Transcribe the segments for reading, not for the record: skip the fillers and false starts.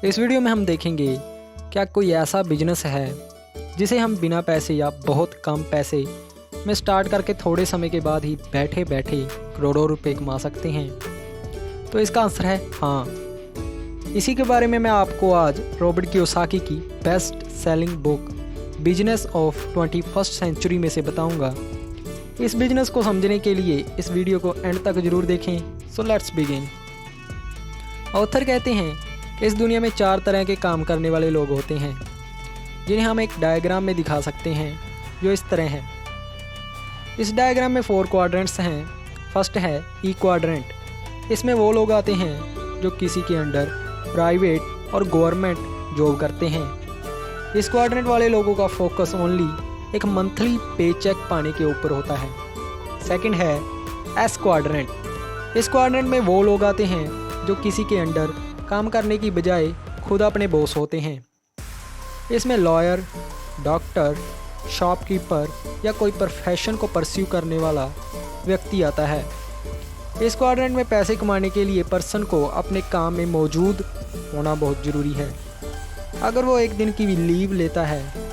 इस वीडियो में हम देखेंगे क्या कोई ऐसा बिजनेस है जिसे हम बिना पैसे या बहुत कम पैसे में स्टार्ट करके थोड़े समय के बाद ही बैठे बैठे करोड़ों रुपए कमा सकते हैं। तो इसका आंसर है हाँ। इसी के बारे में मैं आपको आज रॉबर्ट कियोसाकी की best selling book business of 21st century में से बताऊंगा। इस बिजनेस को समझने के लिए इस वीडियो को एंड तक जरूर देखें। So let's begin. ऑथर कहते हैं कि इस दुनिया में 4 तरह के काम करने वाले लोग होते हैं जिन्हें हम एक डायग्राम में दिखा सकते हैं जो इस तरह है। इस डायग्राम में 4 क्वाड्रेंट्स हैं। फर्स्ट है ई क्वाड्रेंट। इसमें वो लोग आते हैं जो किसी के अंडर प्राइवेट और गवर्नमेंट जॉब करते हैं। इस क्वाड्रेंट वाले लोगों का फोकस ओनली एक मंथली पे चेक पाने के ऊपर होता है। सेकंड है एस क्वाड्रेंट। इस क्वाड्रेंट में वो लोग आते हैं जो किसी के अंडर काम करने की बजाय खुद अपने बॉस होते हैं। इसमें लॉयर, डॉक्टर, शॉपकीपर या कोई प्रोफेशन को परस्यू करने वाला व्यक्ति आता है। इस क्वाड्रेंट में पैसे कमाने के लिए पर्सन को अपने काम में मौजूद होना बहुत ज़रूरी है। अगर वो एक दिन की भी लीव लेता है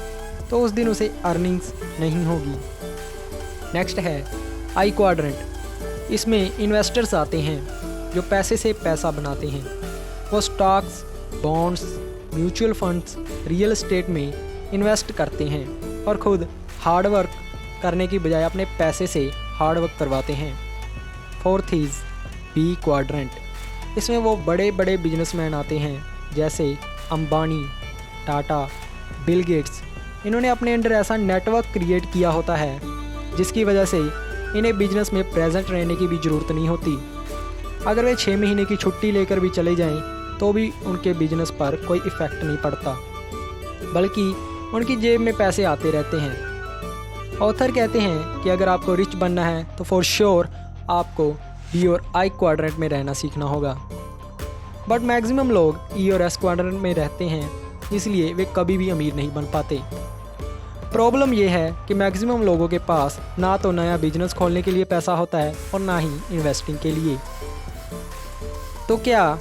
तो उस दिन उसे अर्निंग्स नहीं होगी। नेक्स्ट है आई क्वाड्रेंट। इसमें इन्वेस्टर्स आते हैं जो पैसे से पैसा बनाते हैं। वो stocks, bonds, mutual funds, real estate में इन्वेस्ट करते हैं और खुद हार्ड वर्क करने की बजाय अपने पैसे से हार्ड वर्क करवाते हैं। Fourth is B quadrant. इसमें वो बड़े बड़े बिजनेसमैन आते हैं जैसे अंबानी, टाटा, बिल गेट्स। इन्होंने अपने अंडर ऐसा नेटवर्क क्रिएट किया होता है जिसकी वजह से इन्हें बिजनेस में प्रेजेंट रहने की भी ज़रूरत नहीं होती। अगर वे 6 महीने की छुट्टी लेकर भी चले जाएं तो भी उनके बिजनेस पर कोई इफ़ेक्ट नहीं पड़ता, बल्कि उनकी जेब में पैसे आते रहते हैं। ऑथर कहते हैं कि अगर आपको रिच बनना है तो फॉर श्योर आपको बी और आई क्वाड्रेंट में रहना सीखना होगा। बट मैक्सिमम लोग ई और एस क्वाड्रेंट में रहते हैं, इसलिए वे कभी भी अमीर नहीं बन पाते। प्रॉब्लम यह है कि मैक्सिमम लोगों के पास ना तो नया बिजनेस खोलने के लिए पैसा होता है और ना ही इन्वेस्टिंग के लिए। तो क्या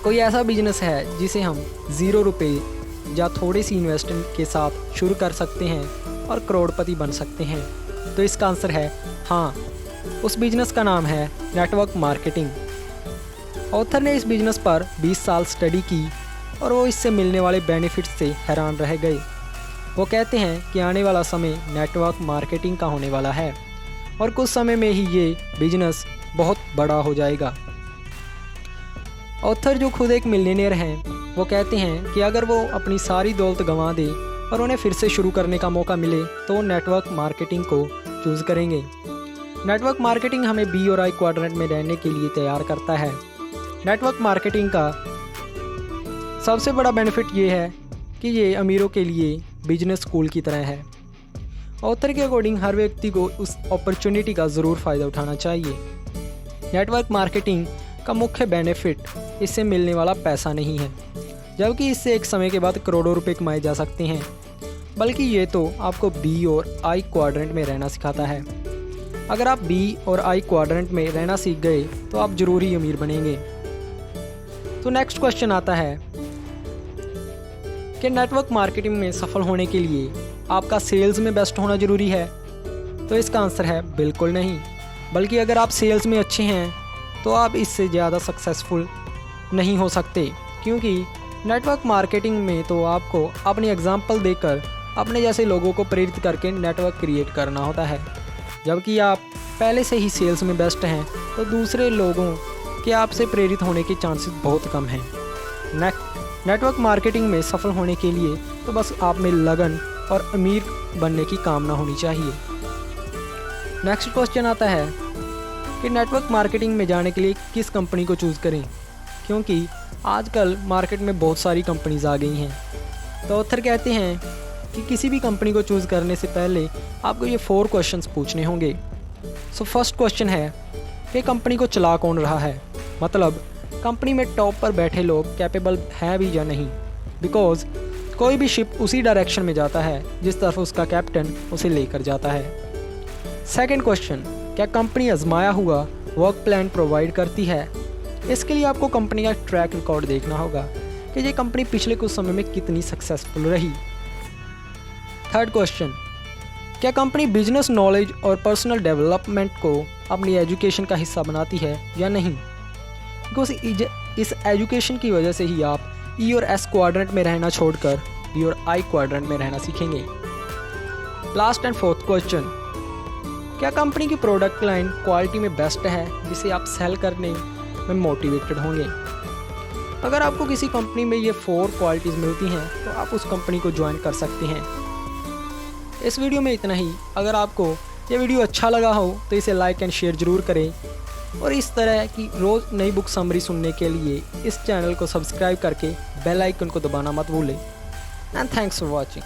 कोई ऐसा बिजनेस है जिसे हम 0 रुपये या थोड़ी सी इन्वेस्टमेंट के साथ शुरू कर सकते हैं और करोड़पति बन सकते हैं? तो इसका आंसर है हाँ। उस बिजनेस का नाम है नेटवर्क मार्केटिंग। ऑथर ने इस बिजनेस पर 20 साल स्टडी की और वो इससे मिलने वाले बेनिफिट से हैरान रह गए। वो कहते हैं कि आने वाला समय नेटवर्क मार्केटिंग का होने वाला है और कुछ समय में ही ये बिजनेस बहुत बड़ा हो जाएगा। ऑथर जो खुद एक मिलियनेयर हैं, वो कहते हैं कि अगर वो अपनी सारी दौलत गंवा दे और उन्हें फिर से शुरू करने का मौका मिले तो वो नेटवर्क मार्केटिंग को चूज़ करेंगे। नेटवर्क मार्केटिंग हमें बी और आई क्वाड्रेंट में रहने के लिए तैयार करता है। नेटवर्क मार्केटिंग का सबसे बड़ा बेनिफिट ये है कि ये अमीरों के लिए बिजनेस स्कूल की तरह है। ऑथर के अकॉर्डिंग हर व्यक्ति को उस अपॉर्चुनिटी का ज़रूर फ़ायदा उठाना चाहिए। नेटवर्क मार्केटिंग का मुख्य बेनिफिट इससे मिलने वाला पैसा नहीं है, जबकि इससे एक समय के बाद करोड़ों रुपए कमाए जा सकते हैं, बल्कि ये तो आपको बी और आई क्वाड्रेंट में रहना सिखाता है। अगर आप बी और आई क्वाड्रेंट में रहना सीख गए तो आप ज़रूर ही अमीर बनेंगे। तो नेक्स्ट क्वेश्चन आता है कि नेटवर्क मार्केटिंग में सफल होने के लिए आपका सेल्स में बेस्ट होना ज़रूरी है? तो इसका आंसर है बिल्कुल नहीं, बल्कि अगर आप सेल्स में अच्छे हैं तो आप इससे ज़्यादा सक्सेसफुल नहीं हो सकते, क्योंकि नेटवर्क मार्केटिंग में तो आपको अपनी एग्जाम्पल देकर अपने जैसे लोगों को प्रेरित करके नेटवर्क क्रिएट करना होता है। जबकि आप पहले से ही सेल्स में बेस्ट हैं तो दूसरे लोगों के आपसे प्रेरित होने के चांसेस बहुत कम हैं। नेटवर्क मार्केटिंग में सफल होने के लिए तो बस आप में लगन और अमीर बनने की कामना होनी चाहिए। नेक्स्ट क्वेश्चन आता है कि नेटवर्क मार्केटिंग में जाने के लिए किस कंपनी को चूज़ करें, क्योंकि आजकल मार्केट में बहुत सारी कंपनीज आ गई हैं। तो ऑथर कहते हैं कि किसी भी कंपनी को चूज़ करने से पहले आपको ये 4 क्वेश्चंस पूछने होंगे। सो फर्स्ट क्वेश्चन है कि कंपनी को चला कौन रहा है, मतलब कंपनी में टॉप पर बैठे लोग कैपेबल हैं भी या नहीं। बिकॉज कोई भी शिप उसी डायरेक्शन में जाता है जिस तरफ उसका कैप्टन उसे लेकर जाता है। सेकंड क्वेश्चन, क्या कंपनी आजमाया हुआ वर्क प्लान प्रोवाइड करती है? इसके लिए आपको कंपनी का ट्रैक रिकॉर्ड देखना होगा कि ये कंपनी पिछले कुछ समय में कितनी सक्सेसफुल रही। थर्ड क्वेश्चन, क्या कंपनी बिजनेस नॉलेज और पर्सनल डेवलपमेंट को अपनी एजुकेशन का हिस्सा बनाती है या नहीं? बिकॉज इस एजुकेशन की वजह से ही आप ई और एस क्वाड्रेंट में रहना छोड़कर बी और आई क्वाड्रेंट में रहना सीखेंगे। लास्ट एंड फोर्थ क्वेश्चन, क्या कंपनी की प्रोडक्ट लाइन क्वालिटी में बेस्ट है जिसे आप सेल करने में मोटिवेटेड होंगे? अगर आपको किसी कंपनी में ये 4 क्वालिटीज़ मिलती हैं तो आप उस कंपनी को ज्वाइन कर सकते हैं। इस वीडियो में इतना ही। अगर आपको ये वीडियो अच्छा लगा हो तो इसे लाइक एंड शेयर ज़रूर करें और इस तरह की रोज़ नई बुक समरी सुनने के लिए इस चैनल को सब्सक्राइब करके बेल आइकन को दबाना मत भूलें। And thanks for watching.